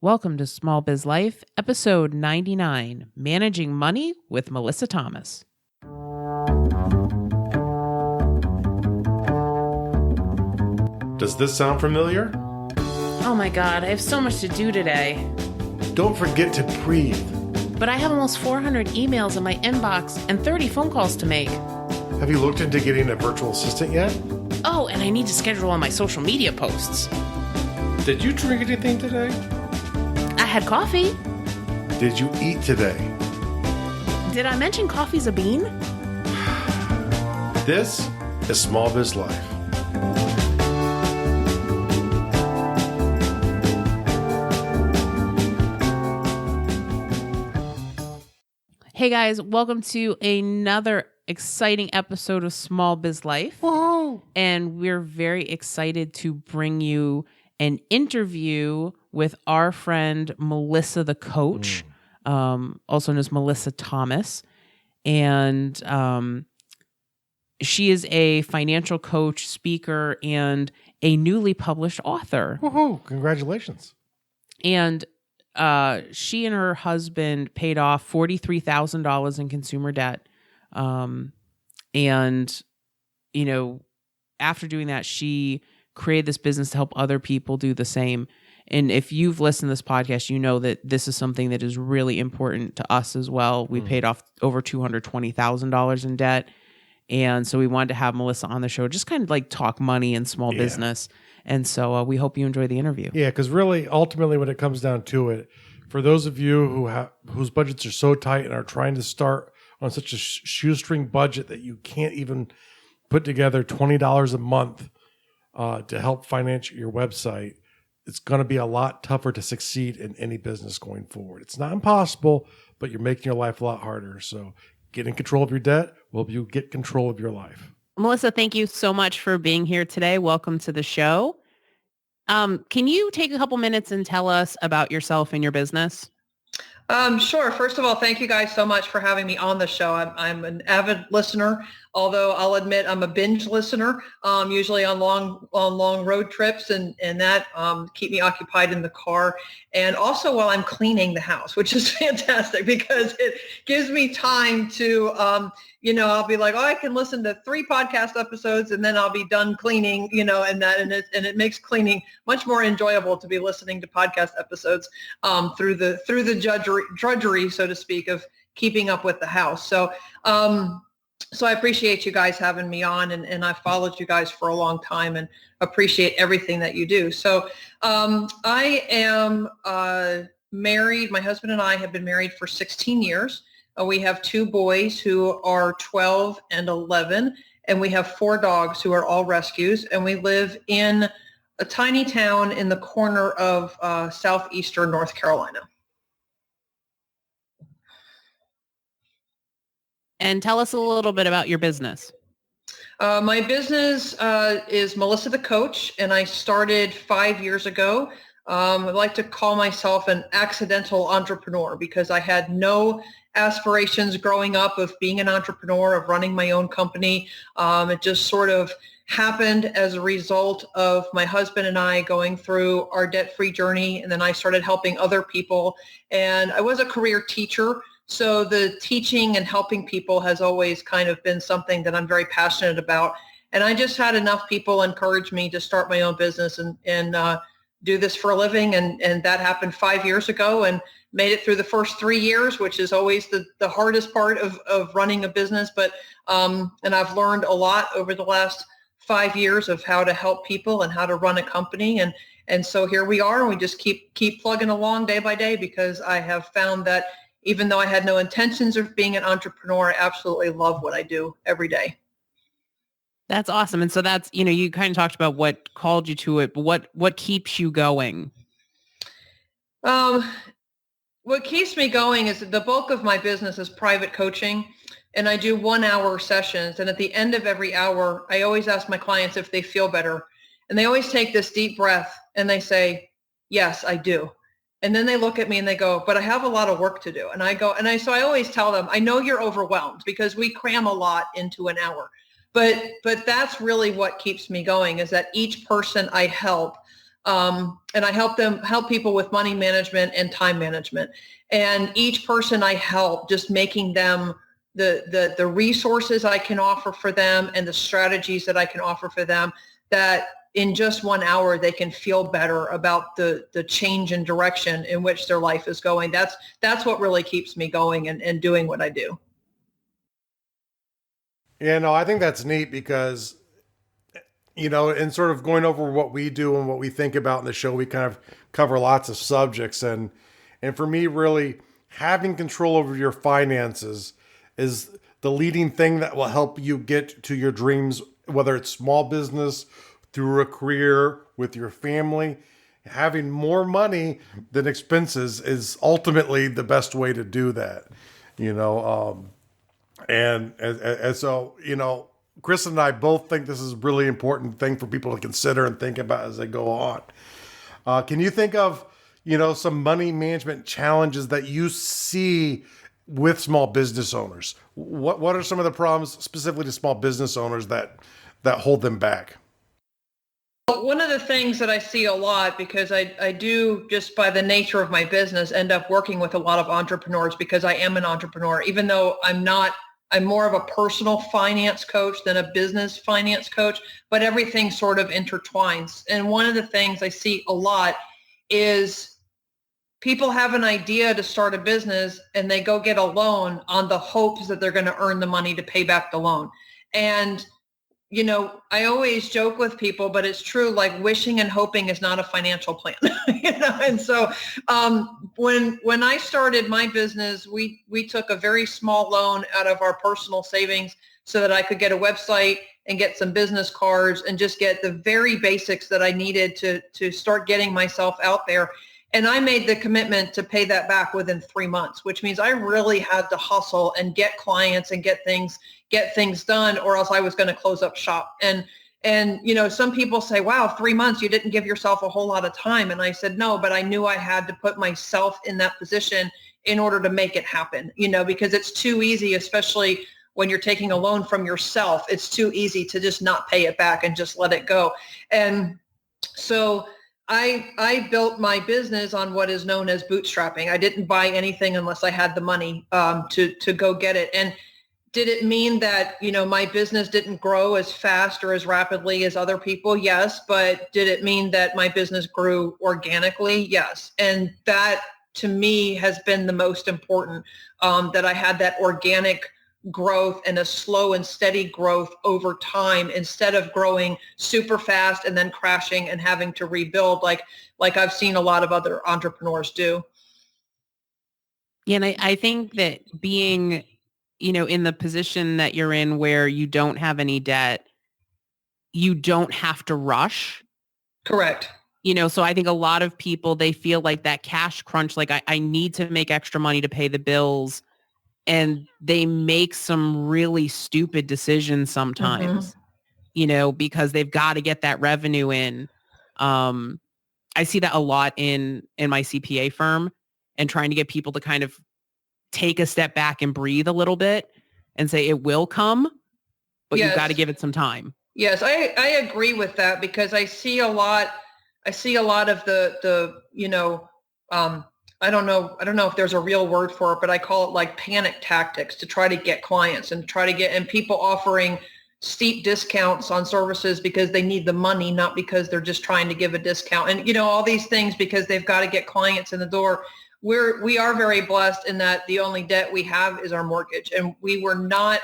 Welcome to Small Biz Life, episode 99, Managing Money with Melissa Thomas. Does this sound familiar? Oh my God, I have so much to do today. Don't forget to breathe. But I have almost 400 emails in my inbox and 30 phone calls to make. Have you looked into getting a virtual assistant yet? Oh, and I need to schedule all my social media posts. Did you drink anything today? I had coffee. Did you eat today? Did I mention coffee's a bean? This is Small Biz Life. Hey guys, welcome to another exciting episode of Small Biz Life. Whoa. And we're very excited to bring you an interview with our friend Melissa the Coach, also known as Melissa Thomas. And she is a financial coach, speaker, and a newly published author. Woohoo! Congratulations. And she and her husband paid off $43,000 in consumer debt. And, you know, after doing that, she created this business to help other people do the same. And if you've listened to this podcast, you know that this is something that is really important to us as well. We paid off over $220,000 in debt. And so we wanted to have Melissa on the show, just kind of like talk money and small business. And so we hope you enjoy the interview. Yeah, because really, ultimately, when it comes down to it, for those of you whose budgets are so tight and are trying to start on such a shoestring budget that you can't even put together $20 a month to help finance your website, it's going to be a lot tougher to succeed in any business going forward. It's not impossible, but you're making your life a lot harder. So get in control of your debt will help you get control of your life. Melissa, thank you so much for being here today. Welcome to the show. Can you take a couple minutes and tell us about yourself and your business? Sure. First of all, thank you guys so much for having me on the show. I'm an avid listener, although I'll admit I'm a binge listener, usually on long road trips and that keep me occupied in the car. And also while I'm cleaning the house, which is fantastic because it gives me time to, I'll be like, I can listen to 3 podcast episodes and then I'll be done cleaning, and it makes cleaning much more enjoyable to be listening to podcast episodes through the drudgery, so to speak, of keeping up with the house. So I appreciate you guys having me on, and I've followed you guys for a long time and appreciate everything that you do. So I am married. My husband and I have been married for 16 years. We have 2 boys who are 12 and 11, and we have 4 dogs who are all rescues, and we live in a tiny town in the corner of southeastern North Carolina. And tell us a little bit about your business. My business is Melissa the Coach, and I started 5 years ago. I like to call myself an accidental entrepreneur because I had no aspirations growing up of being an entrepreneur, of running my own company. It just sort of happened as a result of my husband and I going through our debt-free journey, and then I started helping other people. And I was a career teacher, so the teaching and helping people has always kind of been something that I'm very passionate about. And I just had enough people encourage me to start my own business and do this for a living. And that happened 5 years ago and made it through the first 3 years, which is always the hardest part of running a business. But and I've learned a lot over the last 5 years of how to help people and how to run a company. And so here we are, and we just keep plugging along day by day because I have found that even though I had no intentions of being an entrepreneur, I absolutely love what I do every day. That's awesome. And so that's, you kind of talked about what called you to it, but what keeps you going? What keeps me going is the bulk of my business is private coaching, and I do 1-hour sessions. And at the end of every hour, I always ask my clients if they feel better. And they always take this deep breath and they say, yes, I do. And then they look at me and they go, but I have a lot of work to do. And I go, so I always tell them, I know you're overwhelmed because we cram a lot into an hour. But that's really what keeps me going, is that each person I help And I help people with money management and time management. And each person I help, just making them the resources I can offer for them and the strategies that I can offer for them, that in just 1 hour, they can feel better about the change in direction in which their life is going. That's what really keeps me going and doing what I do. Yeah, no, I think that's neat because, in sort of going over what we do and what we think about in the show, we kind of cover lots of subjects. And for me, really having control over your finances is the leading thing that will help you get to your dreams, whether it's small business, through a career, with your family. Having more money than expenses is ultimately the best way to do that, and so, Kristin and I both think this is a really important thing for people to consider and think about as they go on. Can you think of, some money management challenges that you see with small business owners? What are some of the problems specifically to small business owners that hold them back? One of the things that I see a lot, because I do, just by the nature of my business, end up working with a lot of entrepreneurs because I am an entrepreneur, even though I'm more of a personal finance coach than a business finance coach, but everything sort of intertwines. And one of the things I see a lot is people have an idea to start a business and they go get a loan on the hopes that they're going to earn the money to pay back the loan. And I always joke with people, but it's true, like wishing and hoping is not a financial plan. And so when I started my business, we took a very small loan out of our personal savings so that I could get a website and get some business cards and just get the very basics that I needed to start getting myself out there. And I made the commitment to pay that back within 3 months, which means I really had to hustle and get clients and get things done, or else I was going to close up shop. And some people say, wow, 3 months, you didn't give yourself a whole lot of time. And I said, no, but I knew I had to put myself in that position in order to make it happen, because it's too easy, especially when you're taking a loan from yourself. It's too easy to just not pay it back and just let it go. And so I built my business on what is known as bootstrapping. I didn't buy anything unless I had the money to go get it. And did it mean that, my business didn't grow as fast or as rapidly as other people? Yes. But did it mean that my business grew organically? Yes. And that to me has been the most important, that I had that organic growth and a slow and steady growth over time, instead of growing super fast and then crashing and having to rebuild like I've seen a lot of other entrepreneurs do. Yeah, and I think that being, in the position that you're in where you don't have any debt, you don't have to rush. Correct. So I think a lot of people, they feel like that cash crunch, like I need to make extra money to pay the bills. And they make some really stupid decisions sometimes, because they've got to get that revenue in. I see that a lot in my CPA firm, and trying to get people to kind of take a step back and breathe a little bit and say it will come, but Yes. You've got to give it some time. Yes, I agree with that, because I see a lot of the I don't know if there's a real word for it, but I call it like panic tactics to try to get clients and and people offering steep discounts on services because they need the money, not because they're just trying to give a discount. And, all these things because they've got to get clients in the door. We are very blessed in that the only debt we have is our mortgage. And we were not,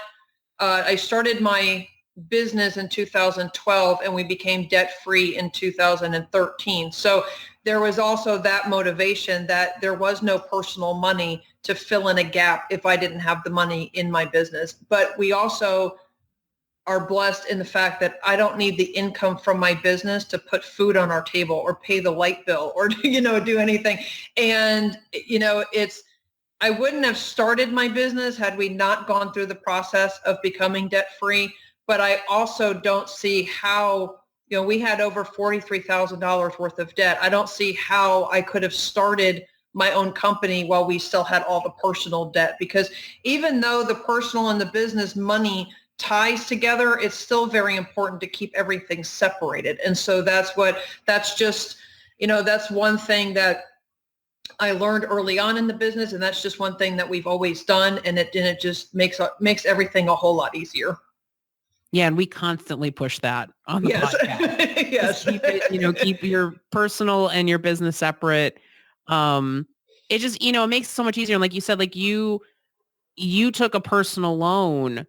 I started my business in 2012 and we became debt-free in 2013. So there was also that motivation that there was no personal money to fill in a gap if I didn't have the money in my business. But we also are blessed in the fact that I don't need the income from my business to put food on our table or pay the light bill or, do anything. And, I wouldn't have started my business had we not gone through the process of becoming debt-free. But I also don't see how, we had over $43,000 worth of debt. I don't see how I could have started my own company while we still had all the personal debt, because even though the personal and the business money ties together, it's still very important to keep everything separated. And so that's just that's one thing that I learned early on in the business, and that's just one thing that we've always done, and it just makes everything a whole lot easier. Yeah, and we constantly push that on the podcast. Yes. Keep it, keep your personal and your business separate. It just, it makes it so much easier. And like you said, like you took a personal loan,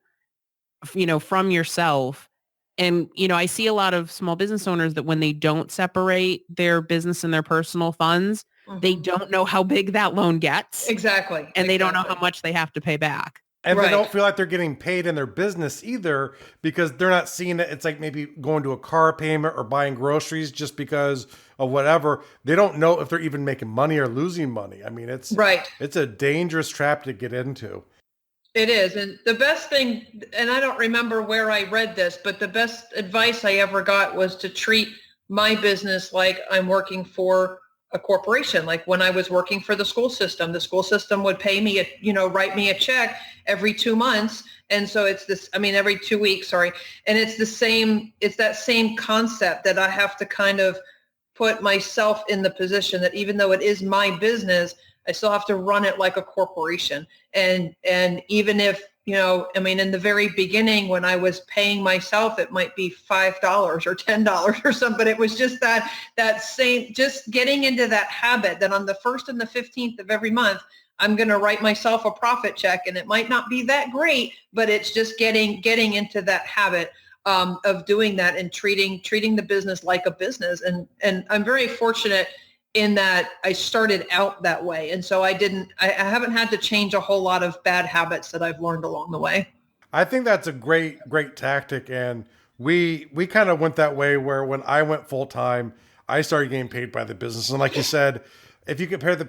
from yourself. And, I see a lot of small business owners that when they don't separate their business and their personal funds, they don't know how big that loan gets. Exactly. And they don't know how much they have to pay back. And they don't feel like they're getting paid in their business either, because they're not seeing it. It's like maybe going to a car payment or buying groceries just because of whatever. They don't know if they're even making money or losing money. I mean, it's a dangerous trap to get into. It is. And the best thing, and I don't remember where I read this, but the best advice I ever got was to treat my business like I'm working for a corporation. Like when I was working for the school system would pay me, write me a check every 2 months. And so every 2 weeks, sorry. And it's that same concept that I have to kind of put myself in the position that even though it is my business, I still have to run it like a corporation. And even if, in the very beginning when I was paying myself, it might be $5 or $10 or something, but it was just that same, just getting into that habit that on the 1st and the 15th of every month, I'm going to write myself a profit check, and it might not be that great, but it's just getting into that habit of doing that and treating the business like a business. And I'm very fortunate in that I started out that way. And so I haven't had to change a whole lot of bad habits that I've learned along the way. I think that's a great tactic. And we kind of went that way where when I went full time, I started getting paid by the business. And like you said, if you compare the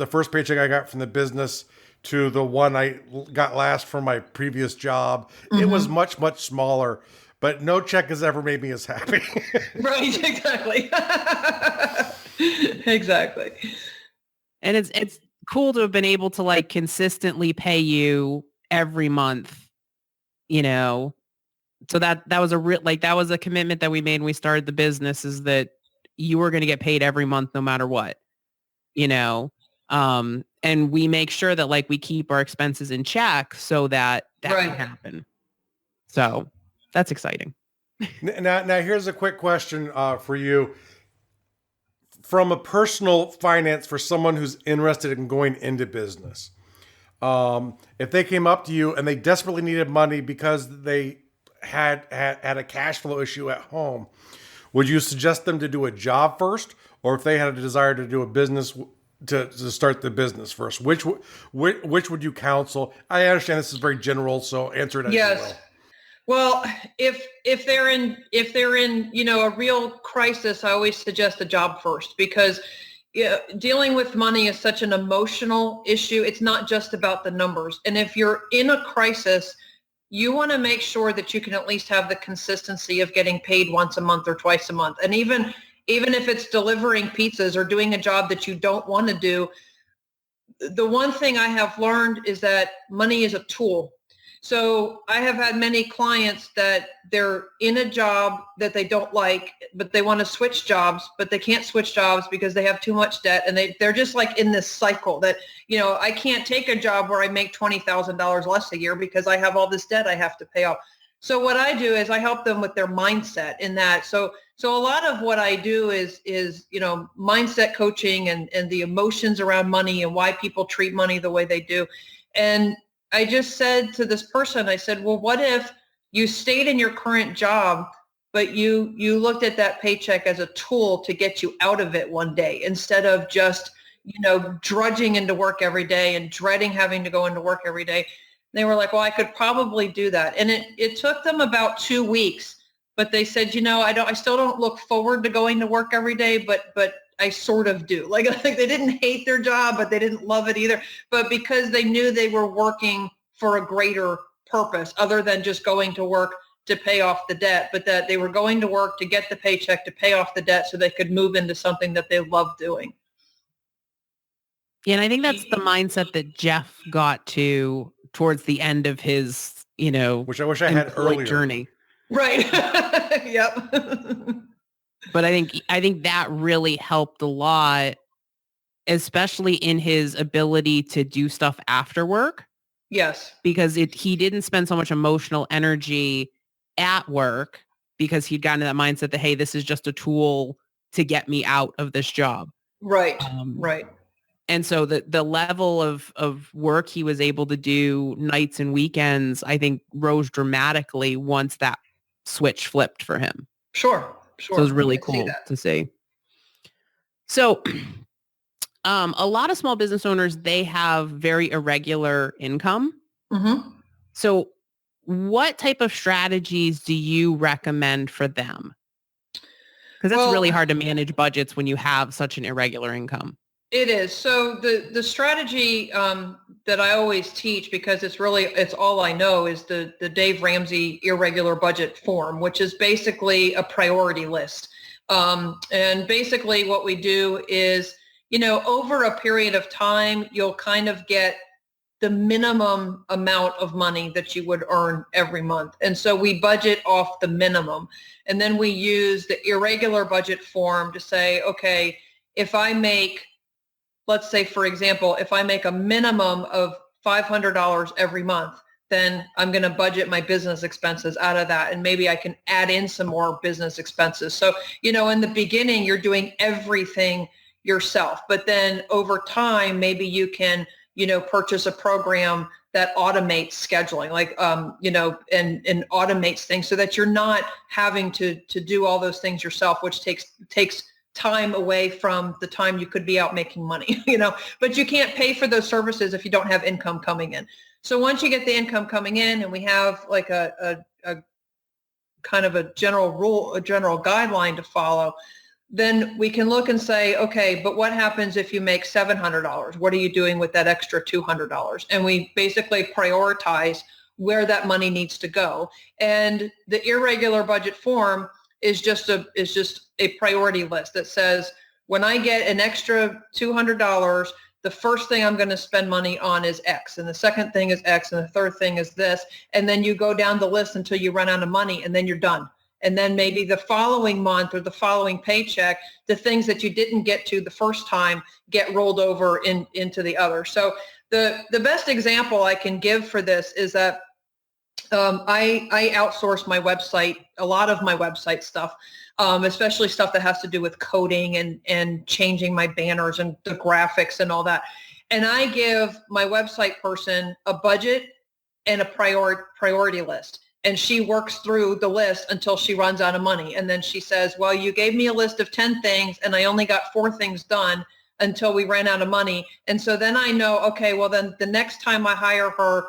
first paycheck I got from the business to the one I got last from my previous job, it was much, much smaller. But no check has ever made me as happy. Right, exactly. Exactly. And it's cool to have been able to like consistently pay you every month, So that was that was a commitment that we made when we started the business, is that you were going to get paid every month no matter what, and we make sure that like we keep our expenses in check so that can happen. So that's exciting. Now here's a quick question for you. From a personal finance for someone who's interested in going into business, if they came up to you and they desperately needed money because they had a cash flow issue at home, would you suggest them to do a job first, or if they had a desire to do a business to start the business first? Which would you counsel? I understand this is very general, so answer it as you will. Well, if they're in a real crisis, I always suggest a job first, because dealing with money is such an emotional issue. It's not just about the numbers. And if you're in a crisis, you want to make sure that you can at least have the consistency of getting paid once a month or twice a month. And even if it's delivering pizzas or doing a job that you don't want to do, the one thing I have learned is that money is a tool. So I have had many clients that they're in a job that they don't like, but they want to switch jobs, but they can't switch jobs because they have too much debt. And they're just like in this cycle that, I can't take a job where I make $20,000 less a year because I have all this debt I have to pay off. So what I do is I help them with their mindset in that. So a lot of what I do is mindset coaching and the emotions around money and why people treat money the way they do. And I just said to this person, I said, well, what if you stayed in your current job, but you looked at that paycheck as a tool to get you out of it one day, instead of just, drudging into work every day and dreading having to go into work every day. They were like, well, I could probably do that. And it took them about 2 weeks, but they said, I still don't look forward to going to work every day, but I sort of do. Like they didn't hate their job, but they didn't love it either. But because they knew they were working for a greater purpose other than just going to work to pay off the debt, but that they were going to work to get the paycheck to pay off the debt so they could move into something that they love doing. Yeah, and I think that's the mindset that Jeff got to towards the end of his, which I wish I had earlier journey. Right. Yep. But I think that really helped a lot, especially in his ability to do stuff after work. Yes. Because he didn't spend so much emotional energy at work because he'd gotten to that mindset that, hey, this is just a tool to get me out of this job. Right. Right. And so the level of work he was able to do nights and weekends, I think, rose dramatically once that switch flipped for him. Sure. So it was really cool to see. So a lot of small business owners, they have very irregular income. Mm-hmm. So what type of strategies do you recommend for them? Because it's really hard to manage budgets when you have such an irregular income. It is. So the strategy that I always teach, because it's all I know, is the Dave Ramsey irregular budget form, which is basically a priority list. And basically what we do is, over a period of time, you'll kind of get the minimum amount of money that you would earn every month. And so we budget off the minimum. And then we use the irregular budget form to say, okay, if I make, let's say, for example, if I make a minimum of $500 every month, then I'm going to budget my business expenses out of that. And maybe I can add in some more business expenses. So, in the beginning, you're doing everything yourself. But then over time, maybe you can, purchase a program that automates scheduling, like, and automates things so that you're not having to do all those things yourself, which takes time away from the time you could be out making money, but you can't pay for those services if you don't have income coming in. So once you get the income coming in, and we have like a kind of a general rule, a general guideline to follow, then we can look and say, okay, but what happens if you make $700? What are you doing with that extra $200? And we basically prioritize where that money needs to go. And the irregular budget form is just a priority list that says, when I get an extra $200, the first thing I'm going to spend money on is X, and the second thing is X, and the third thing is this. And then you go down the list until you run out of money, and then you're done. And then maybe the following month or the following paycheck, the things that you didn't get to the first time get rolled over into the other. So the best example I can give for this is that I outsource my website, a lot of my website stuff, especially stuff that has to do with coding and changing my banners and the graphics and all that. And I give my website person a budget and a priority list. And she works through the list until she runs out of money. And then she says, well, you gave me a list of 10 things and I only got 4 things done until we ran out of money. And so then I know, okay, well then the next time I hire her,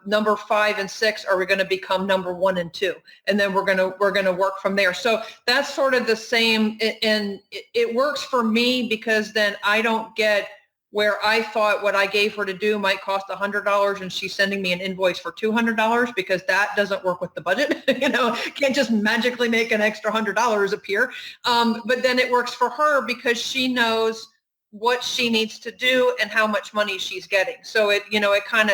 number 5 and 6 are going to become number 1 and 2. And then we're going to work from there. So that's sort of the same. And it works for me because then I don't get where I thought what I gave her to do might cost $100 and she's sending me an invoice for $200, because that doesn't work with the budget. Can't just magically make an extra $100 appear. But then it works for her because she knows what she needs to do and how much money she's getting. So it kind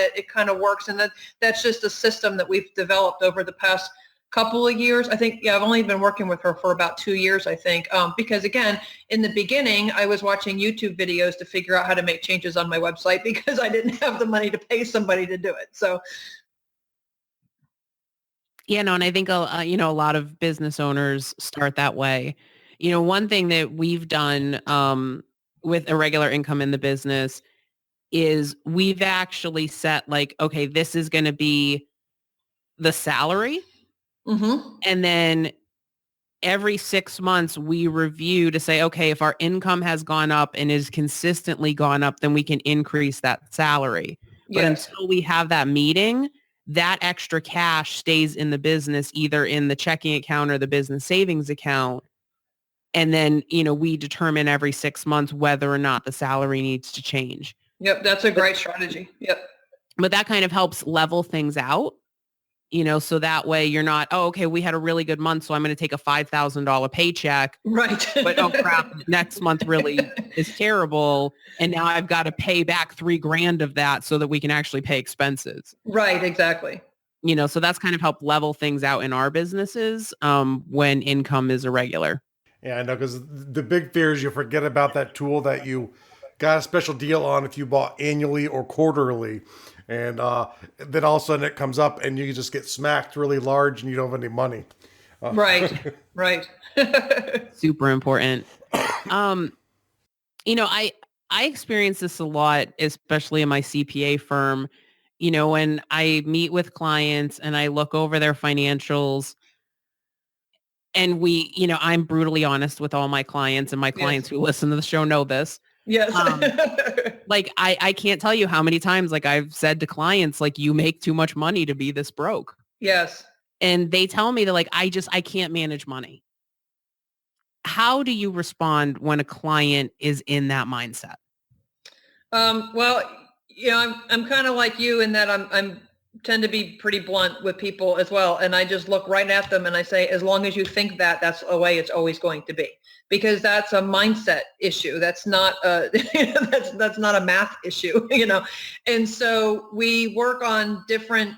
of works. And that's just a system that we've developed over the past couple of years. I think, I've only been working with her for about 2 years, I think, because again, in the beginning, I was watching YouTube videos to figure out how to make changes on my website because I didn't have the money to pay somebody to do it. So. And I think, a lot of business owners start that way. One thing that we've done with irregular income in the business is we've actually set like, okay, this is going to be the salary. Mm-hmm. And then every 6 months we review to say, okay, if our income has gone up and is consistently gone up, then we can increase that salary. But until we have that meeting, that extra cash stays in the business, either in the checking account or the business savings account. And then, we determine every 6 months whether or not the salary needs to change. Yep. That's a great strategy. Yep. But that kind of helps level things out. So that way you're not, oh, okay, we had a really good month, so I'm going to take a $5,000 paycheck. Right. But oh crap, next month really is terrible. And now I've got to pay back $3,000 of that so that we can actually pay expenses. Right. Exactly. So that's kind of helped level things out in our businesses when income is irregular. Yeah, I know, because the big fear is you forget about that tool that you got a special deal on if you bought annually or quarterly. And then all of a sudden it comes up and you just get smacked really large and you don't have any money. Right. Right. Super important. I experience this a lot, especially in my CPA firm. When I meet with clients and I look over their financials, and I'm brutally honest with all my clients, and my clients who listen to the show know this. Yes. I can't tell you how many times, like, I've said to clients, like, you make too much money to be this broke. Yes. And they tell me that, like, I can't manage money. How do you respond when a client is in that mindset? Well, I'm kind of like you in that I'm tend to be pretty blunt with people as well. And I just look right at them and I say, as long as you think that, that's the way it's always going to be, because that's a mindset issue. That's not that's not a math issue, And so we work on different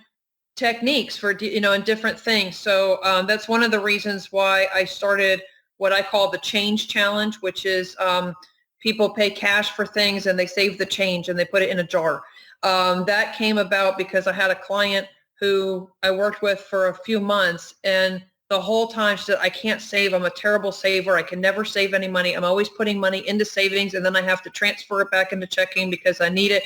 techniques for, and different things. So that's one of the reasons why I started what I call the change challenge, which is people pay cash for things and they save the change and they put it in a jar. That came about because I had a client who I worked with for a few months, and the whole time she said, I can't save. I'm a terrible saver. I can never save any money. I'm always putting money into savings and then I have to transfer it back into checking because I need it,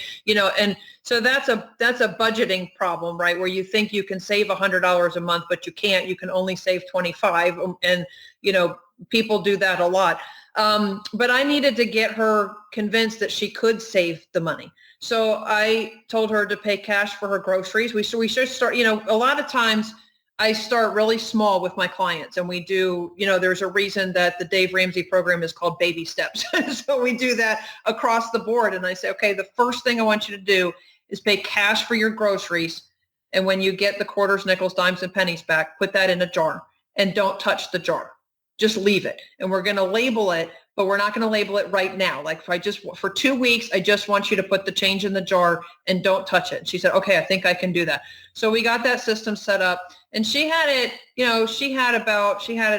and so that's a budgeting problem, right? Where you think you can save $100 a month, but you can't. You can only save 25, and people do that a lot. But I needed to get her convinced that she could save the money. So I told her to pay cash for her groceries. We should start, a lot of times I start really small with my clients, and we do, there's a reason that the Dave Ramsey program is called baby steps. So we do that across the board. And I say, okay, the first thing I want you to do is pay cash for your groceries. And when you get the quarters, nickels, dimes, and pennies back, put that in a jar and don't touch the jar. Just leave it. And we're going to label it, but we're not going to label it right now. Like, for 2 weeks, I just want you to put the change in the jar and don't touch it. And she said, okay, I think I can do that. So we got that system set up, and she had it, she had it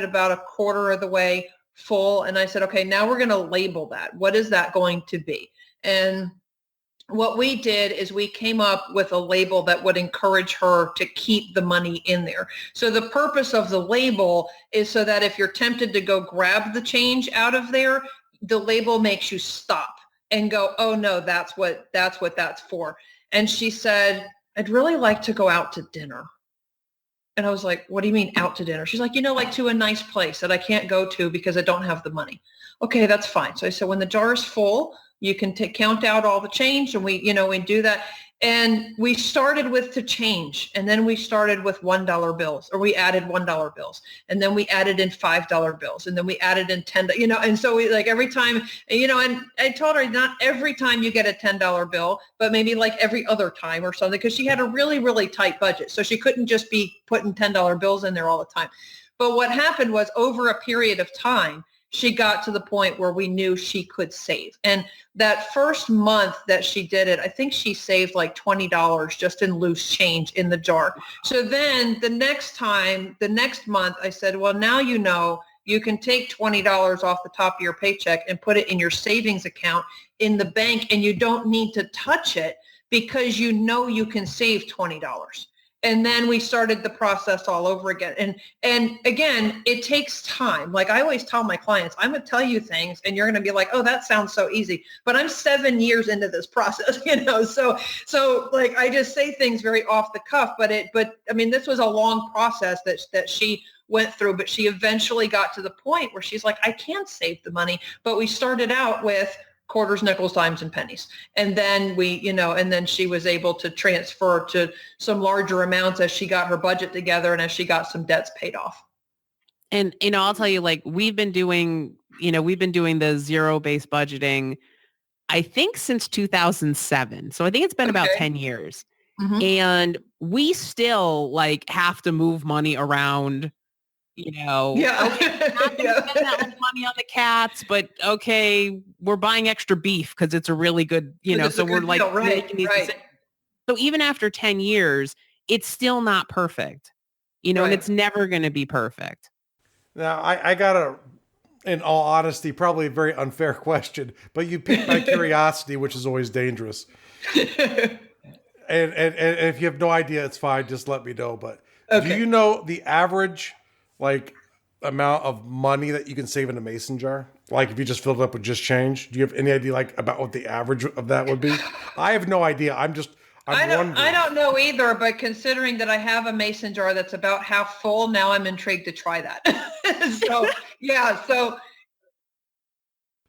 about a quarter of the way full. And I said, okay, now we're going to label that. What is that going to be? And what we did is we came up with a label that would encourage her to keep the money in there. So the purpose of the label is so that if you're tempted to go grab the change out of there, the label makes you stop and go, oh no, that's what that's for. And she said, I'd really like to go out to dinner. And I was like, what do you mean out to dinner? She's like, like to a nice place that I can't go to because I don't have the money. Okay, that's fine. So I said, when the jar is full, you can count out all the change, and we do that. And we started with the change, and then we started with $1 bills, or we added $1 bills, and then we added in $5 bills, and then we added in 10, and so we, like, every time, and I told her not every time you get a $10 bill, but maybe like every other time or something, because she had a really, really tight budget. So she couldn't just be putting $10 bills in there all the time. But what happened was, over a period of time, she got to the point where we knew she could save. And that first month that she did it, I think she saved like $20 just in loose change in the jar. So then the next month, I said, well, now you can take $20 off the top of your paycheck and put it in your savings account in the bank, and you don't need to touch it because you can save $20. And then we started the process all over again. And again, it takes time. Like I always tell my clients, I'm going to tell you things and you're going to be like, oh, that sounds so easy. But I'm 7 years into this process, so like I just say things very off the cuff, but I mean, this was a long process that she went through, but she eventually got to the point where she's like, I can save the money. But we started out with quarters, nickels, dimes, and pennies. And then and then she was able to transfer to some larger amounts as she got her budget together and as she got some debts paid off. And, I'll tell you, like, we've been doing the zero-based budgeting, I think, since 2007. So I think it's been about 10 years. Mm-hmm. And we still have to move money around. Yeah. Okay, we're not going to spend that much money on the cats, but okay, we're buying extra beef because it's a really good, so we're like making these decisions. So even after 10 years, it's still not perfect, and it's never going to be perfect. Now I got a in all honesty, probably a very unfair question, but you piqued my curiosity, which is always dangerous. And if you have no idea, it's fine. Just let me know. But do Okay. you know the average, like, amount of money that you can save in a mason jar? Like, if you just filled it up with just change, do you have any idea, like, about what the average of that would be? I have no idea. I'm wondering. I don't know either, but considering that I have a mason jar that's about half full, now I'm intrigued to try that. So, yeah. So,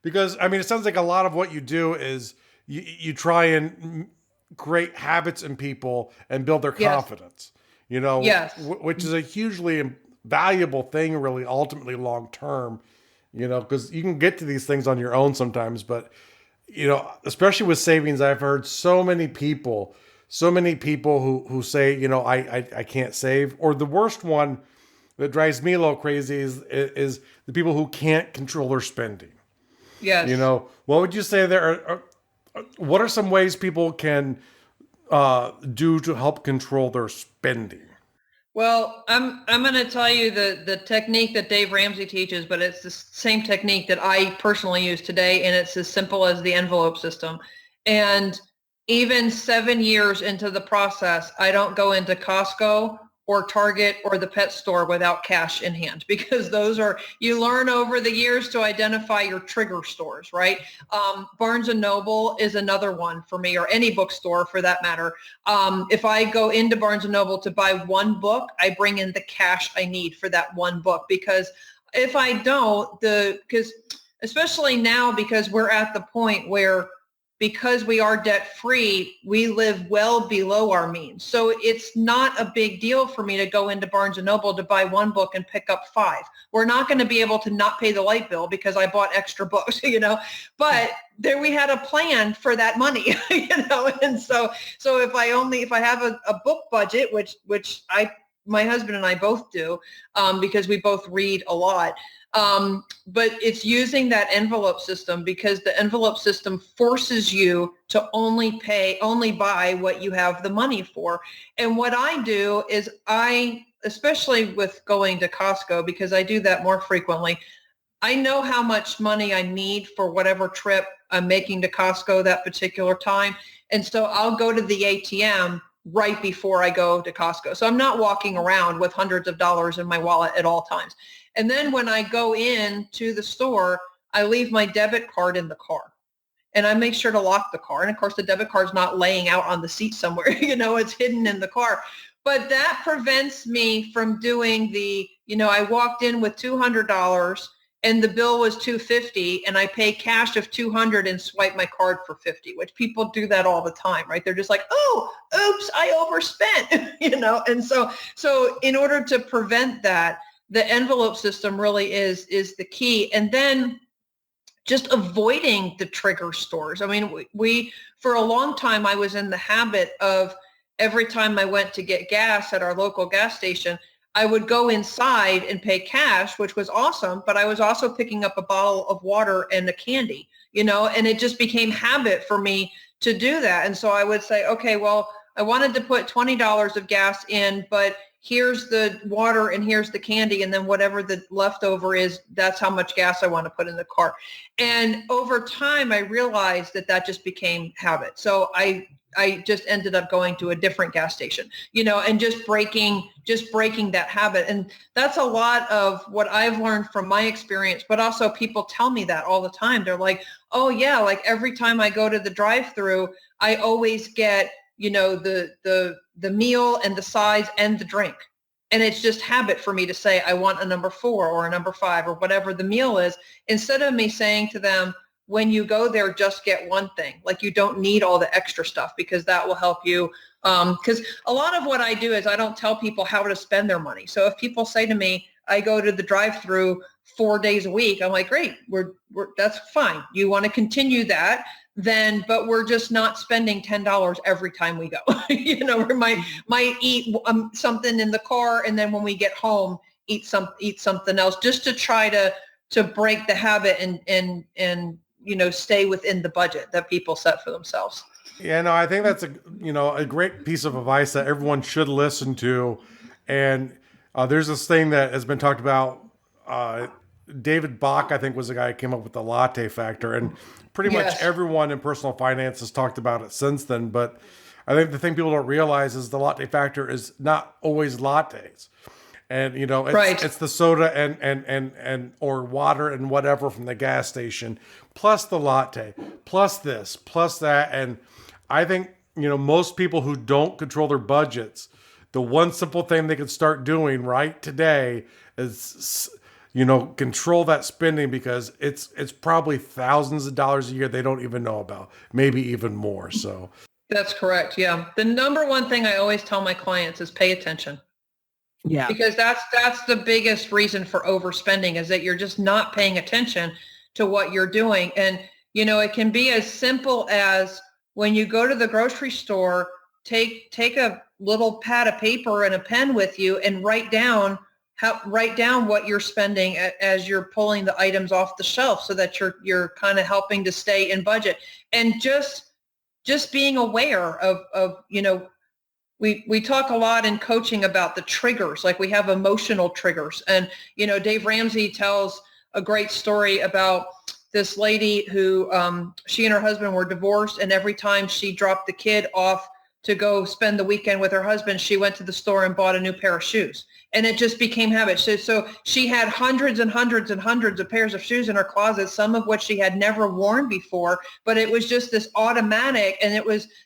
Because, I mean, it sounds like a lot of what you do is you try and create habits in people and build their yes, confidence, yes, which is a hugely valuable thing, really, ultimately long term, because you can get to these things on your own sometimes. But, especially with savings, I've heard so many people who say, I can't save. Or the worst one that drives me a little crazy is the people who can't control their spending. yes. What would you say what are some ways people can do to help control their spending? Well, I'm going to tell you the technique that Dave Ramsey teaches, but it's the same technique that I personally use today, and it's as simple as the envelope system. And even 7 years into the process, I don't go into Costco or Target or the pet store without cash in hand, because you learn over the years to identify your trigger stores, right? Barnes and Noble is another one for me, or any bookstore for that matter. If I go into Barnes and Noble to buy one book, I bring in the cash I need for that one book, because if I don't, because especially now, because we're at the point where, because we are debt free, we live well below our means. So it's not a big deal for me to go into Barnes and Noble to buy one book and pick up 5. We're not going to be able to not pay the light bill because I bought extra books, but there we had a plan for that money, and so if I have a book budget, which my husband and I both do, because we both read a lot. But it's using that envelope system, because the envelope system forces you to only buy what you have the money for. And what I do is especially with going to Costco, because I do that more frequently, I know how much money I need for whatever trip I'm making to Costco that particular time. And so I'll go to the ATM right before I go to Costco. So I'm not walking around with hundreds of dollars in my wallet at all times. And then when I go in to the store, I leave my debit card in the car, and I make sure to lock the car. And of course, the debit card's not laying out on the seat somewhere, it's hidden in the car. But that prevents me from doing I walked in with $200 and the bill was $250, and I pay cash of $200 and swipe my card for $50, which people do that all the time, right? They're just like, oh, oops, I overspent, And so in order to prevent that, the envelope system really is the key. And then just avoiding the trigger stores. I mean, we for a long time, I was in the habit of, every time I went to get gas at our local gas station, I would go inside and pay cash, which was awesome, but I was also picking up a bottle of water and a candy, and it just became habit for me to do that. And so I would say, okay, well, I wanted to put $20 of gas in, but here's the water and here's the candy, and then whatever the leftover is, that's how much gas I want to put in the car. And over time, I realized that just became habit. So I just ended up going to a different gas station, and just breaking that habit. And that's a lot of what I've learned from my experience, but also people tell me that all the time. They're like, oh yeah, like every time I go to the drive-through, I always get, the meal and the sides and the drink. And it's just habit for me to say, I want a number 4 or a number 5 or whatever the meal is, instead of me saying to them, when you go there, just get one thing. Like, you don't need all the extra stuff, because that will help you. Because a lot of what I do is I don't tell people how to spend their money. So if people say to me, I go to the drive-through 4 days a week, I'm like, great, that's fine. You want to continue that, then, but we're just not spending $10 every time we go. We might eat something in the car, and then when we get home, eat something else, just to try to break the habit and stay within the budget that people set for themselves. Yeah, no, I think that's a great piece of advice that everyone should listen to. And there's this thing that has been talked about David Bach, I think, was the guy who came up with the latte factor, and pretty much everyone in personal finance has talked about it since then. But I think the thing people don't realize is the latte factor is not always lattes. And it's the soda and or water and whatever from the gas station, plus the latte, plus this, plus that. And I think most people who don't control their budgets, the one simple thing they could start doing right today is control that spending, because it's probably thousands of dollars a year they don't even know about, maybe even more. So that's correct. Yeah, the number one thing I always tell my clients is pay attention. Yeah. Because that's the biggest reason for overspending, is that you're just not paying attention to what you're doing. And, it can be as simple as when you go to the grocery store, take a little pad of paper and a pen with you and write down what you're spending as you're pulling the items off the shelf, so that you're kind of helping to stay in budget. And just being aware of we talk a lot in coaching about the triggers, like we have emotional triggers. And, Dave Ramsey tells a great story about this lady who she and her husband were divorced. And every time she dropped the kid off to go spend the weekend with her husband, she went to the store and bought a new pair of shoes. And it just became habit. So she had hundreds and hundreds and hundreds of pairs of shoes in her closet, some of which she had never worn before, but it was just this automatic. And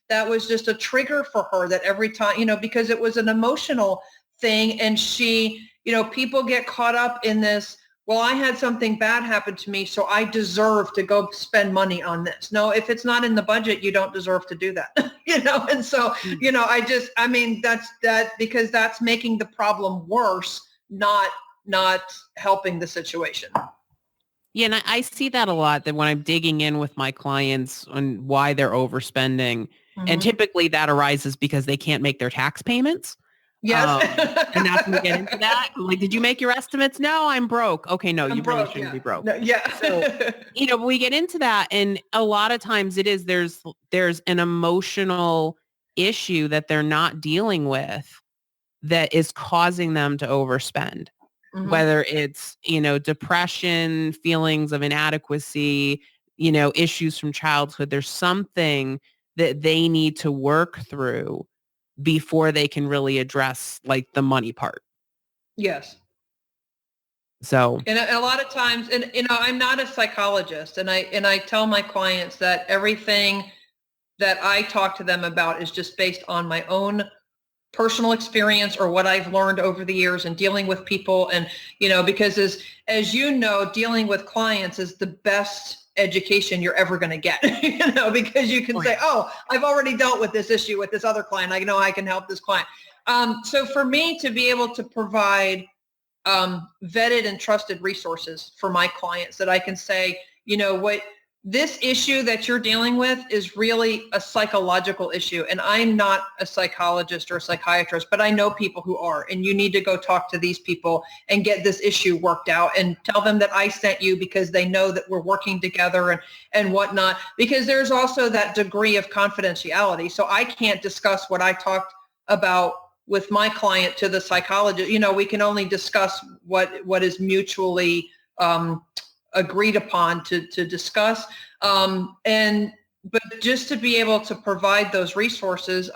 that was just a trigger for her, that every time, because it was an emotional thing. And she, people get caught up in this, well, I had something bad happen to me, so I deserve to go spend money on this. No, if it's not in the budget, you don't deserve to do that. And so, that's because that's making the problem worse, not helping the situation. Yeah, and I see that a lot, that when I'm digging in with my clients on why they're overspending, and typically that arises because they can't make their tax payments. Yes. And not to get into that. Like, did you make your estimates? No, I'm broke. Okay, no, you really shouldn't be broke. No, yeah. So, we get into that, and a lot of times there's an emotional issue that they're not dealing with that is causing them to overspend. Whether it's, depression, feelings of inadequacy, issues from childhood, there's something that they need to work through before they can really address like the money part. Yes. So, and a lot of times, and I'm not a psychologist, and I tell my clients that everything that I talk to them about is just based on my own personal experience or what I've learned over the years and dealing with people. And, because as dealing with clients is the best education you're ever going to get, because you can say, oh, I've already dealt with this issue with this other client. I know I can help this client. So for me to be able to provide vetted and trusted resources for my clients, that I can say, what this issue that you're dealing with is really a psychological issue. And I'm not a psychologist or a psychiatrist, but I know people who are, and you need to go talk to these people and get this issue worked out, and tell them that I sent you, because they know that we're working together and whatnot, because there's also that degree of confidentiality. So I can't discuss what I talked about with my client to the psychologist. We can only discuss what is mutually agreed upon to discuss. But just to be able to provide those resources,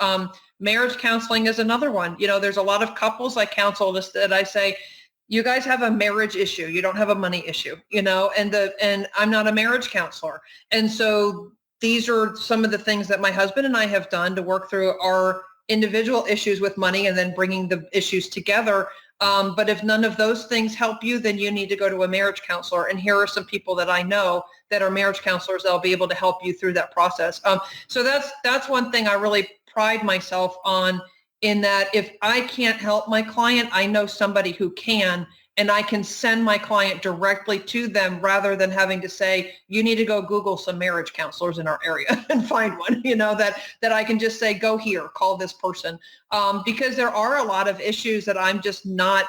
marriage counseling is another one. There's a lot of couples I counsel that I say, you guys have a marriage issue. You don't have a money issue, and I'm not a marriage counselor. And so these are some of the things that my husband and I have done to work through our individual issues with money, and then bringing the issues together. But if none of those things help you, then you need to go to a marriage counselor. And here are some people that I know that are marriage counselors that'll be able to help you through that process. So that's one thing I really pride myself on, in that if I can't help my client, I know somebody who can, and I can send my client directly to them, rather than having to say, you need to go Google some marriage counselors in our area and find one, that I can just say, go here, call this person. Because there are a lot of issues that I'm just not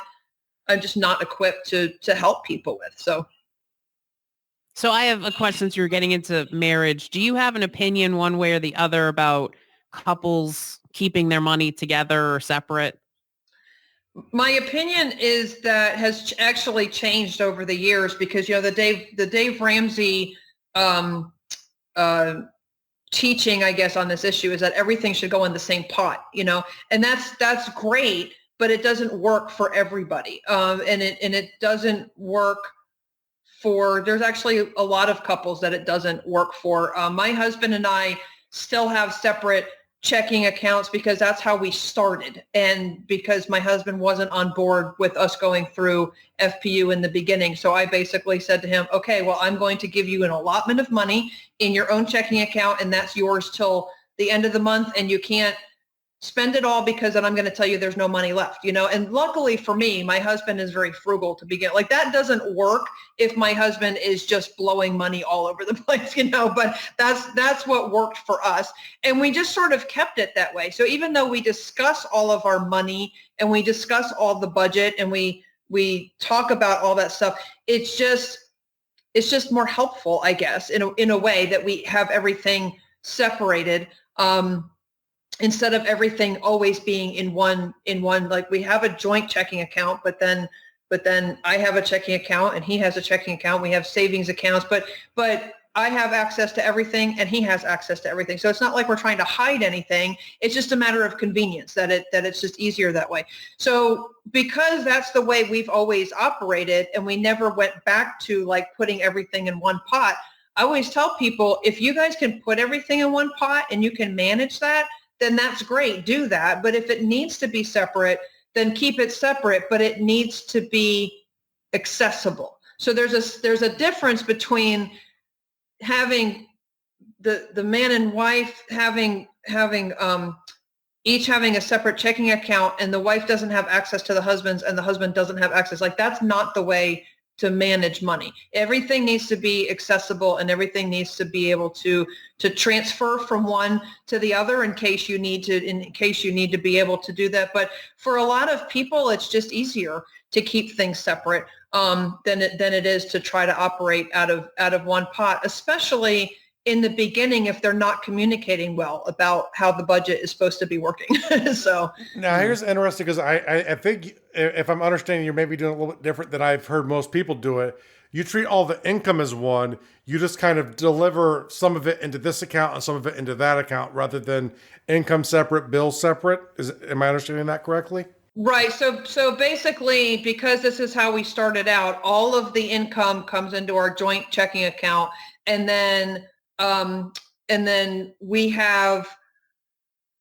equipped to help people with. So I have a question, since you're getting into marriage. Do you have an opinion one way or the other about couples keeping their money together or separate? My opinion is that has actually changed over the years because, the Dave Ramsey um, uh, teaching, I guess, on this issue is that everything should go in the same pot, and that's great, but it doesn't work for everybody. And it doesn't work there's actually a lot of couples that it doesn't work for. My husband and I still have separate checking accounts because that's how we started. And because my husband wasn't on board with us going through FPU in the beginning. So I basically said to him, okay, well, I'm going to give you an allotment of money in your own checking account, and that's yours till the end of the month. And you can't spend it all because then I'm going to tell you there's no money left, and luckily for me, my husband is very frugal to begin. Like that doesn't work if my husband is just blowing money all over the place, but that's what worked for us. And we just sort of kept it that way. So even though we discuss all of our money and we discuss all the budget and we talk about all that stuff, it's just more helpful, I guess, in a way that we have everything separated. Instead of everything always being in one, like we have a joint checking account, but then I have a checking account and he has a checking account. We have savings accounts, but I have access to everything and he has access to everything. So it's not like we're trying to hide anything. It's just a matter of convenience that it's just easier that way. So because that's the way we've always operated and we never went back to like putting everything in one pot, I always tell people, if you guys can put everything in one pot and you can manage that, then that's great, do that. But if it needs to be separate, then keep it separate, but it needs to be accessible. So there's a difference between having the man and wife having each having a separate checking account and the wife doesn't have access to the husband's and the husband doesn't have access. Like that's not the way to manage money. Everything needs to be accessible and everything needs to be able to transfer from one to the other in case you need to be able to do that. But for a lot of people, it's just easier to keep things separate than it is to try to operate out of one pot, especially in the beginning if they're not communicating well about how the budget is supposed to be working. So now here's interesting because I think if I'm understanding, you're maybe doing a little bit different than I've heard most people do it. You treat all the income as one. You just kind of deliver some of it into this account and some of it into that account rather than income separate, bills separate. Am I understanding that correctly? Right. So basically, because this is how we started out, all of the income comes into our joint checking account, and then we have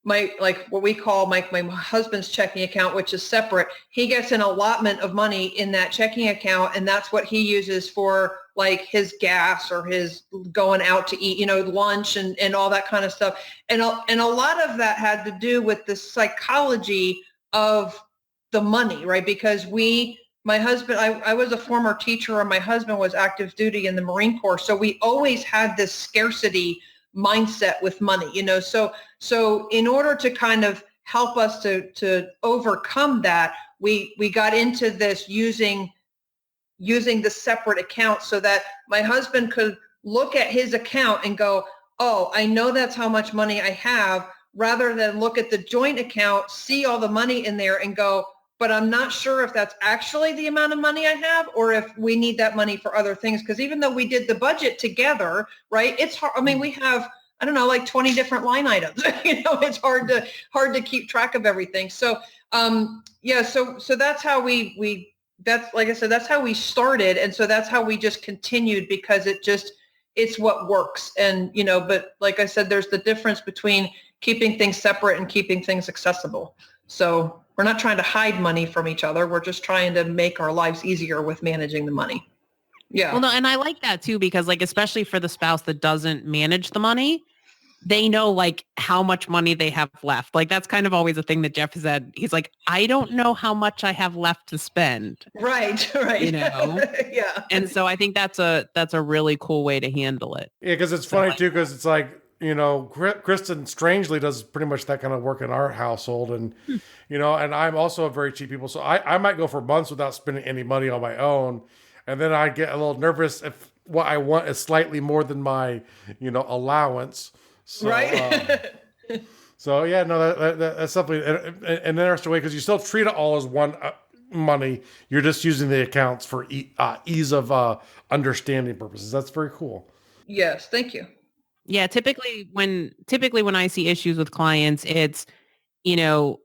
what we call my husband's checking account, which is separate. He gets an allotment of money in that checking account, and that's what he uses for like his gas or his going out to eat, lunch and all that kind of stuff. And a lot of that had to do with the psychology of the money, right? Because my husband, I was a former teacher and my husband was active duty in the Marine Corps. So we always had this scarcity mindset with money, So in order to kind of help us to overcome that, we got into this using the separate account so that my husband could look at his account and go, oh, I know that's how much money I have, rather than look at the joint account, see all the money in there and go, but I'm not sure if that's actually the amount of money I have or if we need that money for other things. Because even though we did the budget together, right, it's hard. I mean, we have, I don't know, like 20 different line items. It's hard to keep track of everything. So, so that's how that's, like I said, that's how we started. And so that's how we just continued because it's what works. And, but like I said, there's the difference between keeping things separate and keeping things accessible. So we're not trying to hide money from each other. We're just trying to make our lives easier with managing the money. Yeah. Well, no, and I like that too, because like, especially for the spouse that doesn't manage the money, they know like how much money they have left. Like that's kind of always a thing that Jeff has said. He's like, I don't know how much I have left to spend. Right. Yeah. And so I think that's a really cool way to handle it. Yeah, because it's funny too, because it's like, Kristin strangely does pretty much that kind of work in our household. And, and I'm also a very cheap people. So I might go for months without spending any money on my own. And then I get a little nervous if what I want is slightly more than my, allowance. So, right. So yeah, no, that's something an interesting way because you still treat it all as one money. You're just using the accounts for ease of understanding purposes. That's very cool. Yes, thank you. Yeah, typically when I see issues with clients, it's, you know,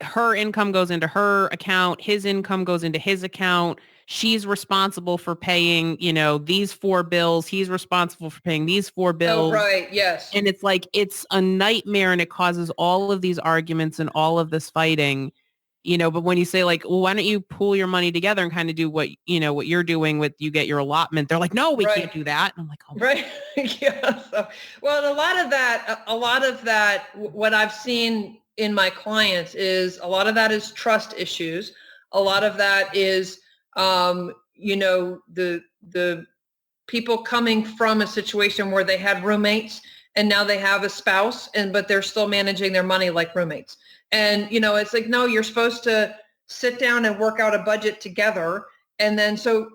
her income goes into her account, his income goes into his account. She's responsible for paying, these 4 bills. He's responsible for paying these 4 bills. Oh, right. Yes. And it's like, it's a nightmare and it causes all of these arguments and all of this fighting, but when you say like, well, why don't you pool your money together and kind of do what you're doing with, you get your allotment. They're like, no, we can't do that. And I'm like, oh, right. Yeah. So, well, a lot of that, what I've seen in my clients is a lot of that is trust issues. A lot of that is, the people coming from a situation where they had roommates and now they have a spouse but they're still managing their money like roommates. And, it's like, no, you're supposed to sit down and work out a budget together. And then, so,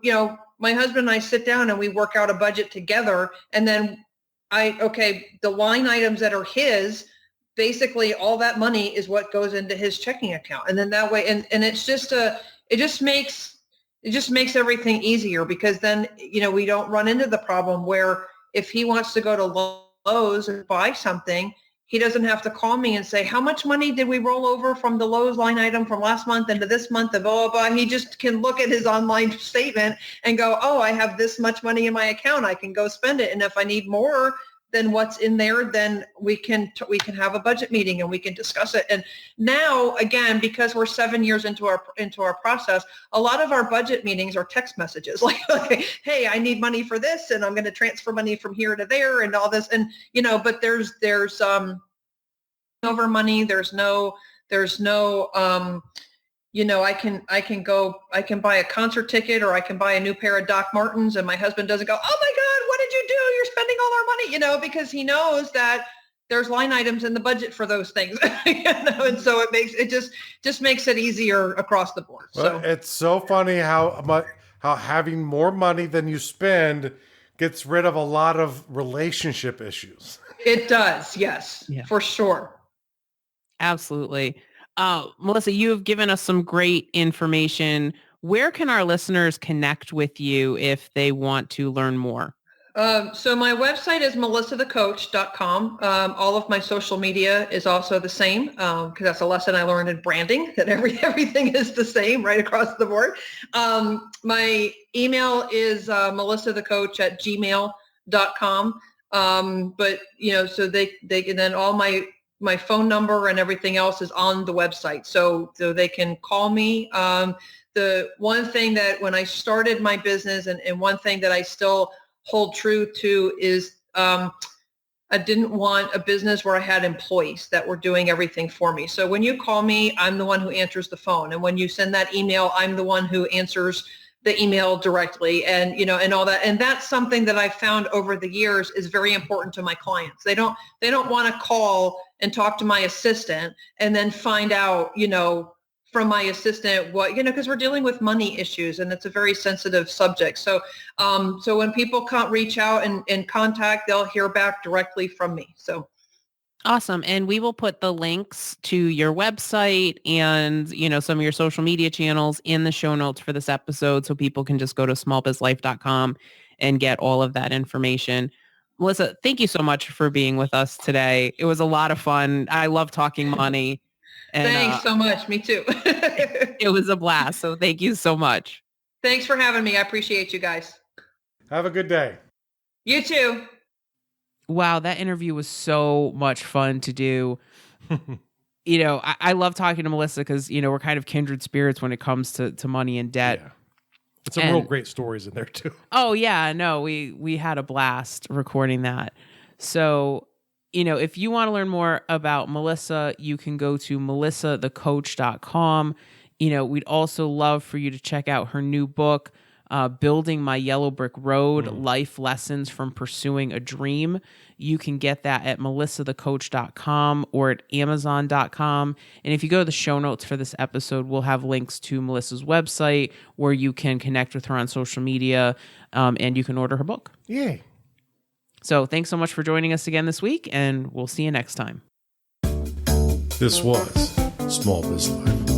my husband and I sit down and we work out a budget together. And then the line items that are his, basically all that money is what goes into his checking account. And then that way, and it's just it just makes everything easier because then, we don't run into the problem where if he wants to go to Lowe's and buy something, he doesn't have to call me and say, how much money did we roll over from the Lowe's line item from last month into this month and blah, blah, blah. He just can look at his online statement and go, oh, I have this much money in my account. I can go spend it. And if I need more than what's in there, then we can have a budget meeting and we can discuss it. And now, again, because we're 7 years into our process, a lot of our budget meetings are text messages like, hey, I need money for this and I'm going to transfer money from here to there and all this. And, but there's over money. There's no, I can buy a concert ticket or I can buy a new pair of Doc Martens and my husband doesn't go, oh my God, what did you do? You're spending all our money, because he knows that there's line items in the budget for those things, and so it just makes it easier across the board. Well, so it's so funny how having more money than you spend gets rid of a lot of relationship issues. It does. Yes, yeah. For sure. Absolutely. Melissa, you have given us some great information. Where can our listeners connect with you if they want to learn more? So my website is melissathecoach.com. All of my social media is also the same because that's a lesson I learned in branding, that everything is the same right across the board. My email is melissathecoach@gmail.com. But, so they can then all my phone number and everything else is on the website. So they can call me. The one thing that when I started my business and one thing that I still hold true to is I didn't want a business where I had employees that were doing everything for me. So when you call me, I'm the one who answers the phone. And when you send that email, I'm the one who answers the email directly and, and all that. And that's something that I found over the years is very important to my clients. They don't want to call and talk to my assistant and then find out, from my assistant what, because we're dealing with money issues and it's a very sensitive subject. So, so when people can't reach out and contact, they'll hear back directly from me. So. Awesome. And we will put the links to your website and, some of your social media channels in the show notes for this episode. So people can just go to smallbizlife.com and get all of that information. Melissa, thank you so much for being with us today. It was a lot of fun. I love talking money. And, thanks so much. Me too. It was a blast. So thank you so much. Thanks for having me. I appreciate you guys. Have a good day. You too. Wow, that interview was so much fun to do. I love talking to Melissa because, we're kind of kindred spirits when it comes to money and debt. Yeah. It's some real great stories in there too. Oh yeah, no, we had a blast recording that. So, if you want to learn more about Melissa, you can go to melissathecoach.com. We'd also love for you to check out her new book, Building My Yellow Brick Road, Life Lessons from Pursuing a Dream. You can get that at melissathecoach.com or at amazon.com. And if you go to the show notes for this episode, we'll have links to Melissa's website where you can connect with her on social media and you can order her book. Yay. So thanks so much for joining us again this week, and we'll see you next time. This was Small Biz Life.